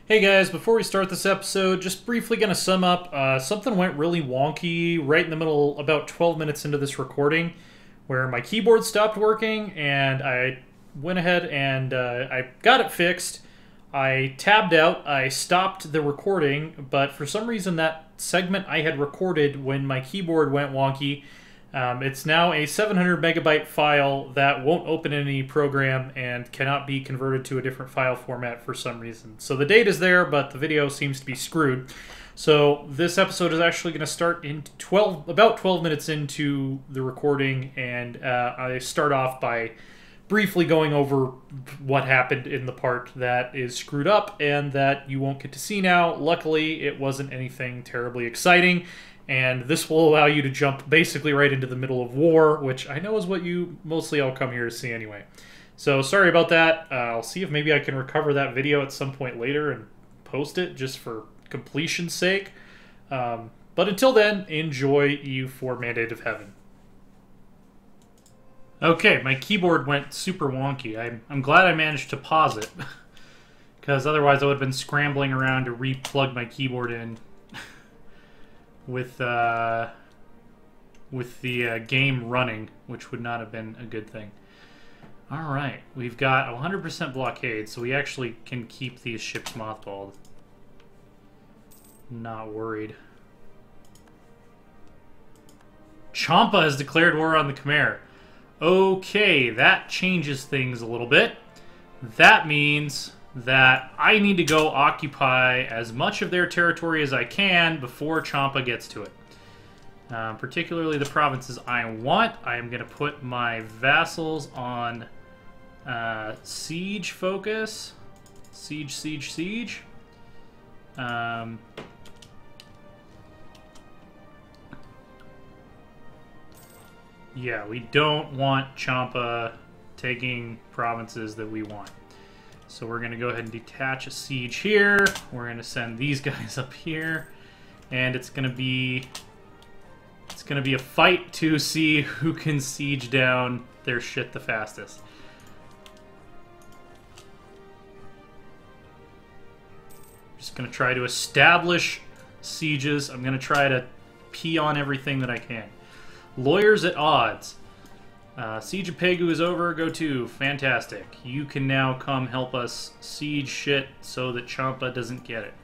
Hey guys, before we start this episode, just briefly going to sum up. Something went really wonky right in the middle, about 12 minutes into this recording, where my keyboard stopped working, and I went ahead and I got it fixed. I tabbed out, I stopped the recording, but for some reason that segment I had recorded when my keyboard went wonky, it's now a 700 megabyte file that won't open in any program and cannot be converted to a different file format for some reason. So the date is there, but the video seems to be screwed. So this episode is actually going to start in about 12 minutes into the recording, and I start off by briefly going over what happened in the part that is screwed up and that you won't get to see now. Luckily, it wasn't anything terribly exciting, and this will allow you to jump basically right into the middle of war, which I know is what you mostly all come here to see anyway. So sorry about that. I'll see if maybe I can recover that video at some point later and post it just for completion's sake. But until then, enjoy EU4 Mandate of Heaven. Okay, my keyboard went super wonky. I'm glad I managed to pause it, because otherwise I would have been scrambling around to re-plug my keyboard in with the game running, which would not have been a good thing. Alright, we've got 100% blockade, so we actually can keep these ships mothballed. Not worried. Champa has declared war on the Khmer. Okay, that changes things a little bit. That means that I need to go occupy as much of their territory as I can before Champa gets to it. Particularly the provinces I want. I am going to put my vassals on siege focus. Siege. Yeah, we don't want Champa taking provinces that we want. So we're going to go ahead and detach a siege here. We're going to send these guys up here. And it's going to be a fight to see who can siege down their shit the fastest. Just going to try to establish sieges. I'm going to try to pee on everything that I can. Lawyers at odds. Siege of Pegu is over. Go to. Fantastic. You can now come help us siege shit so that Champa doesn't get it.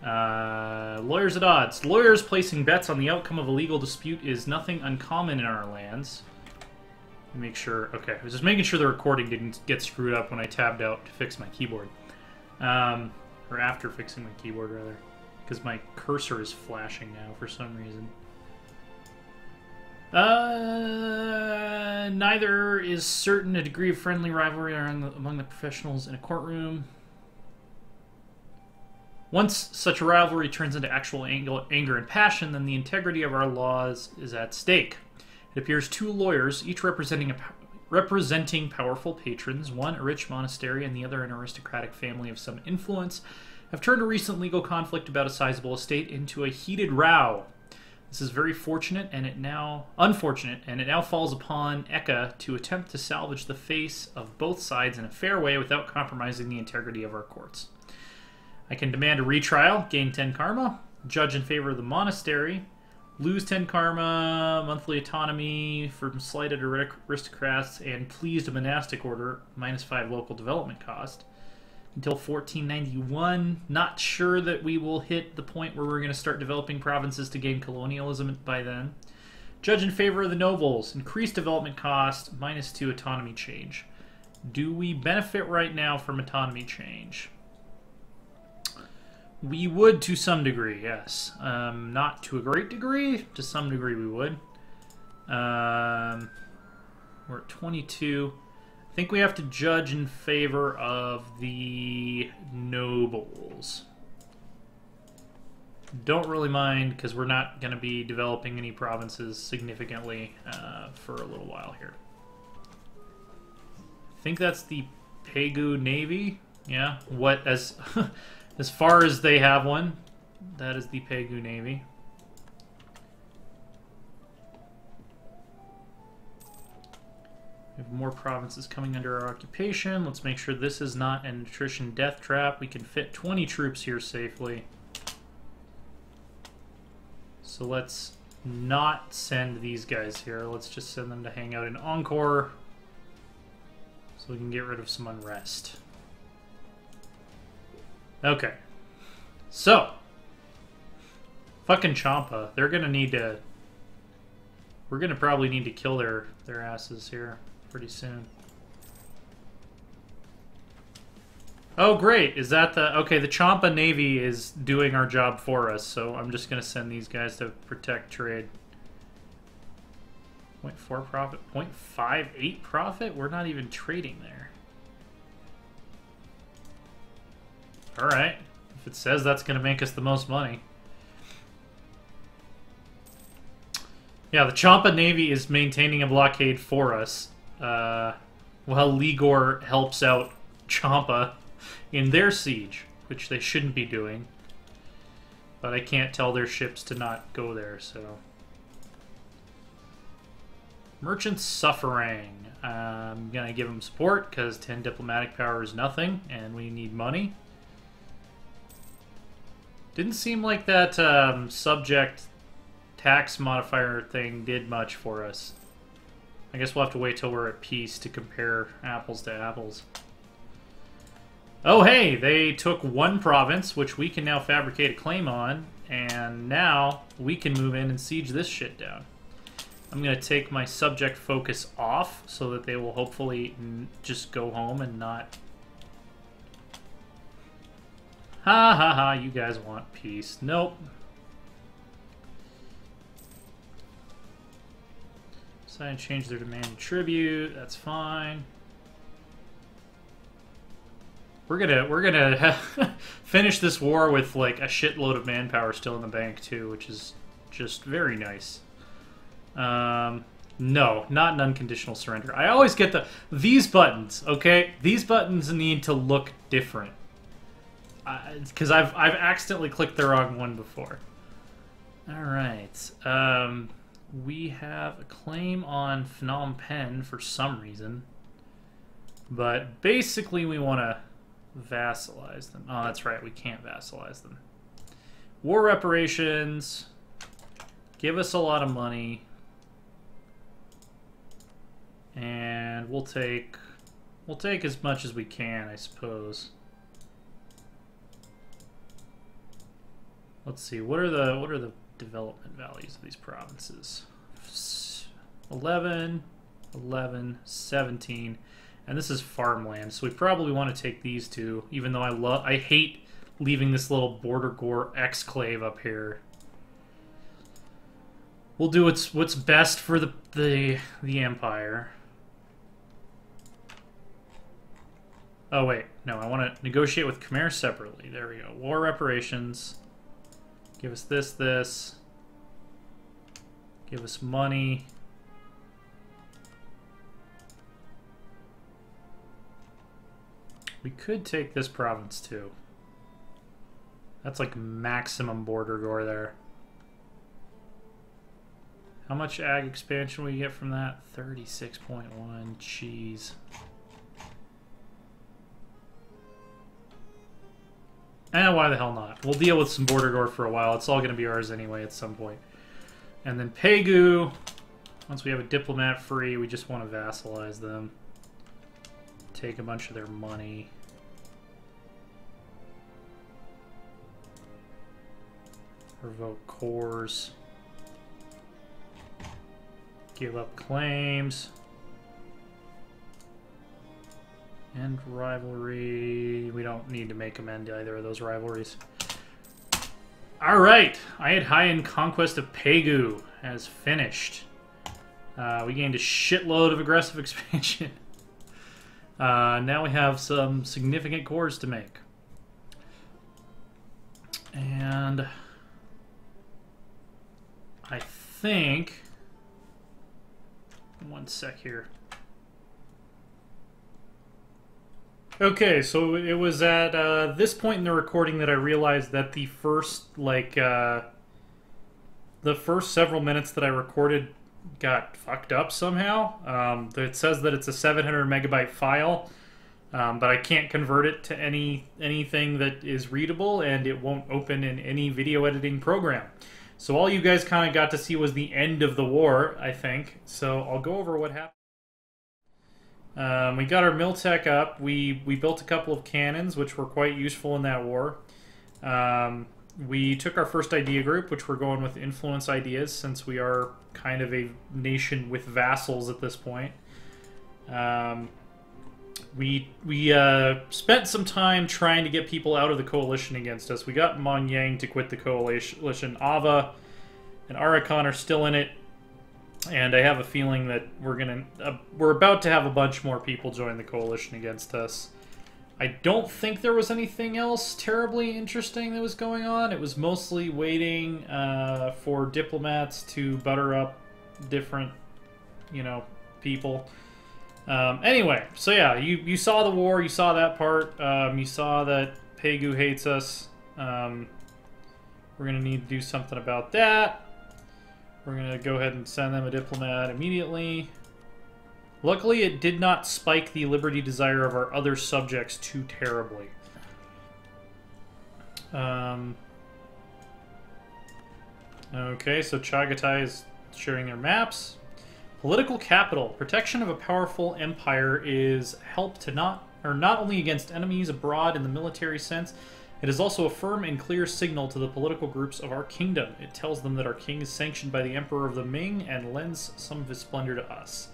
Lawyers at odds. Lawyers placing bets on the outcome of a legal dispute is nothing uncommon in our lands. Make sure. Okay, I was just making sure the recording didn't get screwed up when I tabbed out to fix my keyboard. Or after fixing my keyboard, rather. Because my cursor is flashing now for some reason. Neither is certain a degree of friendly rivalry among the professionals in a courtroom. Once such a rivalry turns into actual anger and passion, then the integrity of our laws is at stake. It appears two lawyers, each representing powerful patrons, one a rich monastery and the other an aristocratic family of some influence, have turned a recent legal conflict about a sizable estate into a heated row. This is very unfortunate, and it now falls upon Eka to attempt to salvage the face of both sides in a fair way without compromising the integrity of our courts. I can demand a retrial, gain 10 karma, judge in favor of the monastery, lose 10 karma, monthly autonomy from slighted aristocrats, and pleased monastic order, -5 local development cost. Until 1491, not sure that we will hit the point where we're going to start developing provinces to gain colonialism by then. Judge in favor of the nobles, increased development cost, -2 autonomy change. Do we benefit right now from autonomy change? We would to some degree, yes. Not to a great degree, to some degree we would. We're at 22. I think we have to judge in favor of the nobles. Don't really mind, because we're not going to be developing any provinces significantly for a little while here. I think that's the Pegu Navy. Yeah, as as far as they have one, that is the Pegu Navy. We have more provinces coming under our occupation. Let's make sure this is not an attrition death trap. We can fit 20 troops here safely. So let's not send these guys here. Let's just send them to hang out in Encore so we can get rid of some unrest. Okay. So, fucking Champa. They're gonna need to... We're gonna probably need to kill their asses here pretty soon. Oh, great. Is that the... Okay, the Champa Navy is doing our job for us, so I'm just gonna send these guys to protect trade. 0.4 profit? 0.58 profit? We're not even trading there. Alright. If it says that's gonna make us the most money. Yeah, the Champa Navy is maintaining a blockade for us, while Ligor helps out Champa in their siege, which they shouldn't be doing. But I can't tell their ships to not go there, so... Merchant suffering. I'm gonna give them support, because 10 diplomatic power is nothing, and we need money. Didn't seem like that subject tax modifier thing did much for us. I guess we'll have to wait till we're at peace to compare apples to apples. Oh hey, they took one province, which we can now fabricate a claim on, and now we can move in and siege this shit down. I'm going to take my subject focus off so that they will hopefully just go home and not... Ha ha ha, you guys want peace. Nope. Decided to change their demand to tribute. That's fine. We're gonna finish this war with like a shitload of manpower still in the bank too, which is just very nice. No, not an unconditional surrender. I always get these buttons. Okay, these buttons need to look different because I've accidentally clicked the wrong one before. All right. We have a claim on Phnom Penh for some reason. But basically we want to vassalize them. Oh, that's right. We can't vassalize them. War reparations. Give us a lot of money. And we'll take as much as we can, I suppose. Let's see. What are the development values of these provinces? 11, 11, 17, and this is farmland, so we probably want to take these two, even though I hate leaving this little border gore exclave up here. We'll do what's best for the empire. Oh wait, no, I want to negotiate with Khmer separately. There we go. War reparations. Give us this. Give us money. We could take this province too. That's like maximum border gore there. How much ag expansion will you get from that? 36.1. Jeez. Why the hell not? We'll deal with some border gore for a while. It's all going to be ours anyway at some point. And then Pegu. Once we have a diplomat free, we just want to vassalize them. Take a bunch of their money. Revoke cores. Give up claims. End rivalry. We don't need to make amend either of those rivalries. Alright! Ayutthaya Conquest of Pegu has finished. We gained a shitload of aggressive expansion. Now we have some significant cores to make. And I think... One sec here. Okay, so it was at this point in the recording that I realized that the first, the first several minutes that I recorded got fucked up somehow. It says that it's a 700 megabyte file, but I can't convert it to anything that is readable, and it won't open in any video editing program. So all you guys kind of got to see was the end of the war, I think. So I'll go over what happened. We got our mill tech up. We built a couple of cannons, which were quite useful in that war. We took our first idea group, which we're going with influence ideas, since we are kind of a nation with vassals at this point. We spent some time trying to get people out of the coalition against us. We got Mon Yang to quit the coalition. Ava and Arakan are still in it, and I have a feeling that we're about to have a bunch more people join the coalition against us. I don't think there was anything else terribly interesting that was going on. It was mostly waiting for diplomats to butter up different, people. Anyway, so yeah, you saw the war, you saw that part, you saw that Pegu hates us. We're going to need to do something about that. We're going to go ahead and send them a diplomat immediately. Luckily, it did not spike the liberty desire of our other subjects too terribly. Okay, so Chagatai is sharing their maps. Political capital. Protection of a powerful empire is help to not only against enemies abroad in the military sense, it is also a firm and clear signal to the political groups of our kingdom. It tells them that our king is sanctioned by the Emperor of the Ming and lends some of his splendor to us.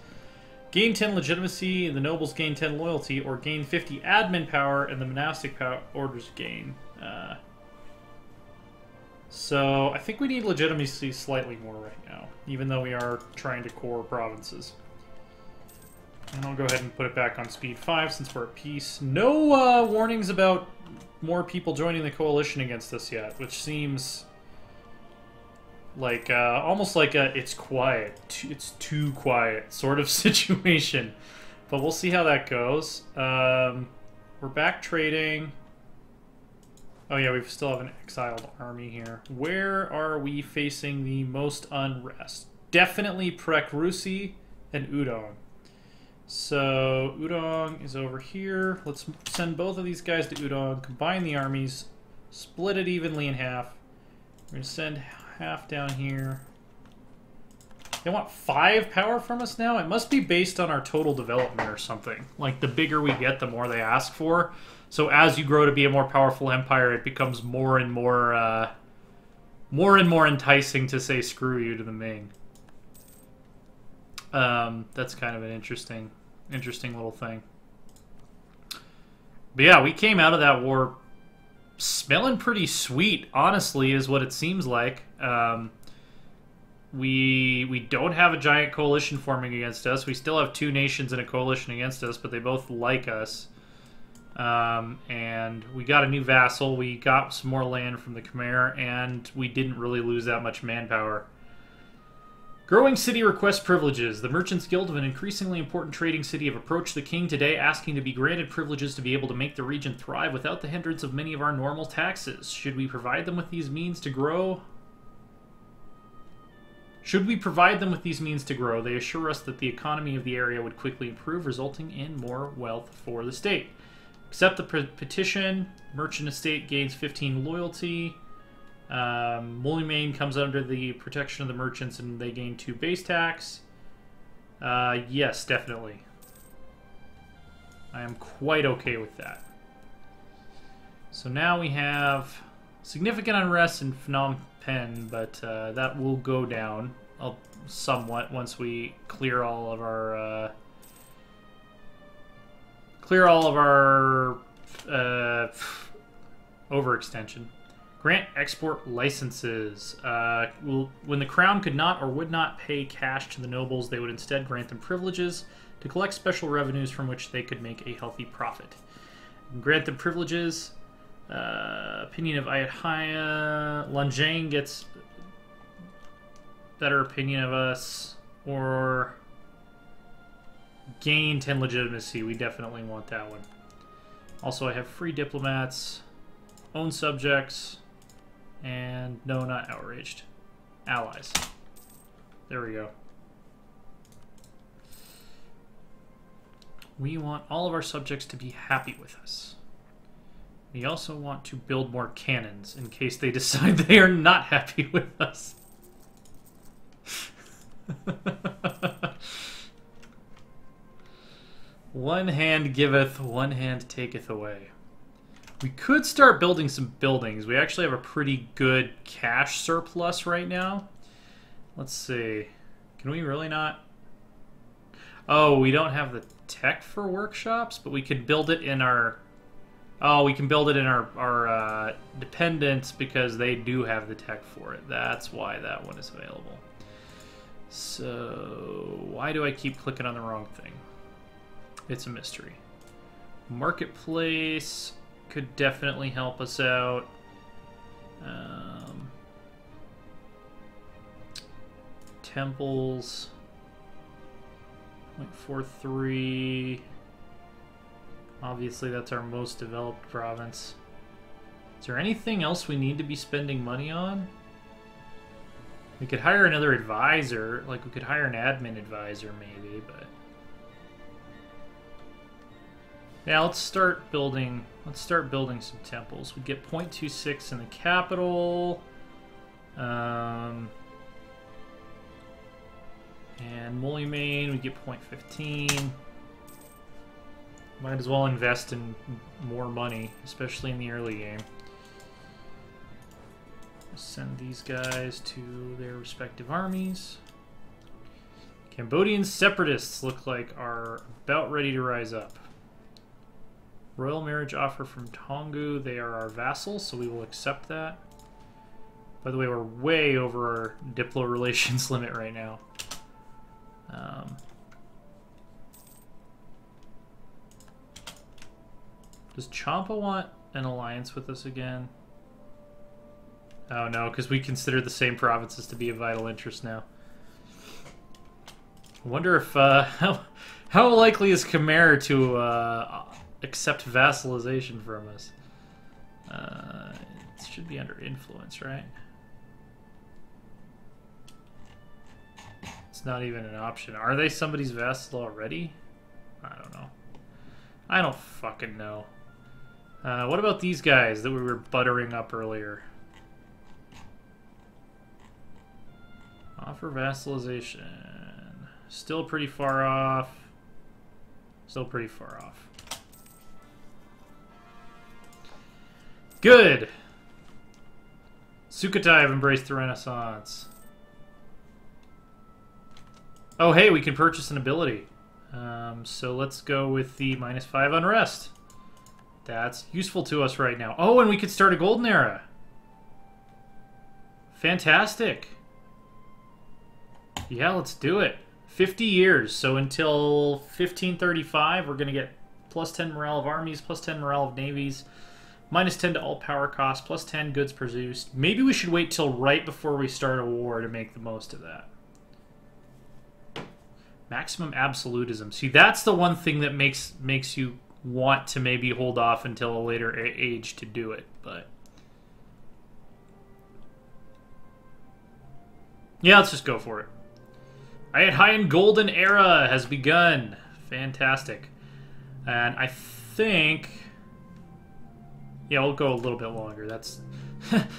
Gain 10 legitimacy, the nobles gain 10 loyalty, or gain 50 admin power, and the monastic orders gain. So I think we need legitimacy slightly more right now, even though we are trying to core provinces. And I'll go ahead and put it back on speed 5 since we're at peace. No warnings about more people joining the coalition against us yet, which seems like almost like a it's quiet, it's too quiet sort of situation. But we'll see how that goes. We're back trading. Oh yeah, we still have an exiled army here. Where are we facing the most unrest? Definitely Prekrusi and Udong. So Udong is over here. Let's send both of these guys to Udong, combine the armies, split it evenly in half. We're going to send half down here. They want 5 power from us now? It must be based on our total development or something. Like, the bigger we get, the more they ask for. So as you grow to be a more powerful empire, it becomes more and more enticing to say screw you to the Ming. That's kind of an interesting little thing. But yeah, we came out of that war smelling pretty sweet, honestly, is what it seems like. We don't have a giant coalition forming against us. We still have 2 nations in a coalition against us, but they both like us. And we got a new vassal. We got some more land from the Khmer, and we didn't really lose that much manpower. Growing city request privileges. The Merchants Guild of an increasingly important trading city have approached the king today asking to be granted privileges to be able to make the region thrive without the hindrance of many of our normal taxes. Should we provide them with these means to grow? They assure us that the economy of the area would quickly improve, resulting in more wealth for the state. Accept the petition. Merchant estate gains 15 loyalty. Mullimain comes under the protection of the merchants and they gain 2 base tax. Yes, definitely. I am quite okay with that. So now we have significant unrest in Phnom Penh, but that will go down somewhat once we clear all of our overextension. Grant export licenses. When the crown could not or would not pay cash to the nobles, they would instead grant them privileges to collect special revenues from which they could make a healthy profit. Grant them privileges. Opinion of Ayutthaya. Lanjang gets better opinion of us. Or gain 10 legitimacy. We definitely want that one. Also, I have free diplomats. Own subjects. And no, not outraged. Allies. There we go. We want all of our subjects to be happy with us. We also want to build more cannons in case they decide they are not happy with us. One hand giveth, one hand taketh away. We could start building some buildings. We actually have a pretty good cash surplus right now. Let's see. Can we really not? Oh, we don't have the tech for workshops, but we could build it in our... Oh, we can build it in our dependents because they do have the tech for it. That's why that one is available. So, why do I keep clicking on the wrong thing? It's a mystery. Marketplace could definitely help us out. Temples. 0.43. Obviously, that's our most developed province. Is there anything else we need to be spending money on? We could hire another advisor. Like, we could hire an admin advisor, maybe, but... Yeah, let's start building some temples. We get 0.26 in the capital. And Mulimain, we get 0.15. Might as well invest in more money, especially in the early game. Send these guys to their respective armies. Cambodian separatists look like are about ready to rise up. Royal marriage offer from Tongu. They are our vassals, so we will accept that. By the way, we're way over our Diplo relations limit right now. Does Champa want an alliance with us again? Oh no, because we consider the same provinces to be of vital interest now. I wonder if how likely is Khmer to accept vassalization from us? It should be under influence, right? It's not even an option. Are they somebody's vassal already? I don't know. I don't fucking know. What about these guys that we were buttering up earlier? Offer vassalization. Still pretty far off. Still pretty far off. Good! Sukhothai have embraced the Renaissance. Oh, hey, we can purchase an ability. So let's go with the -5 unrest. That's useful to us right now. Oh, and we could start a golden era. Fantastic. Yeah, let's do it. 50 years. So until 1535, we're going to get +10 morale of armies, +10 morale of navies, -10 to all power costs, +10 goods produced. Maybe we should wait till right before we start a war to make the most of that. Maximum absolutism. See, that's the one thing that makes you want to maybe hold off until a later age to do it, but... Yeah, let's just go for it. Ayutthaya Golden Era has begun. Fantastic. And I think... Yeah, we'll go a little bit longer. That's...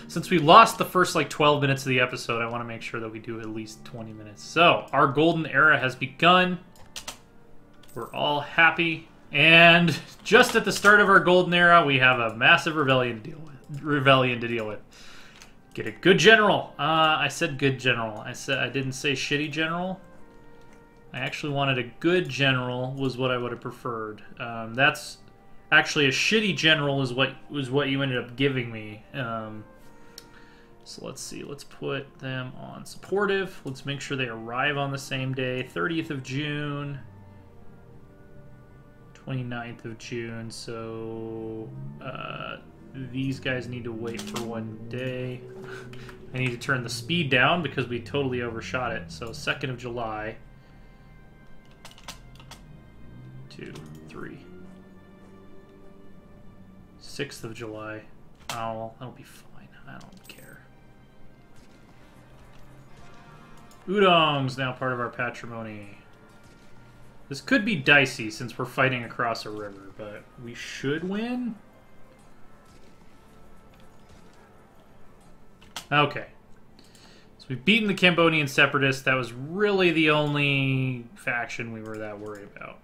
Since we lost the first, like, 12 minutes of the episode, I want to make sure that we do at least 20 minutes. So, our Golden Era has begun. We're all happy. And just at the start of our Golden Era, we have a massive rebellion to deal with. Get a good general. I said good general. I didn't say shitty general. I actually wanted a good general was what I would have preferred. That's actually a shitty general is what you ended up giving me. So let's see. Let's put them on supportive. Let's make sure they arrive on the same day. 30th of June. 29th of June. So these guys need to wait for one day. I need to turn the speed down because we totally overshot it. So 2nd of July. 2, 3. 6th of July. Oh, that'll be fine. I don't care. Udong's now part of our patrimony. This could be dicey since we're fighting across a river, but we should win. Okay. So we've beaten the Cambodian separatists. That was really the only faction we were that worried about.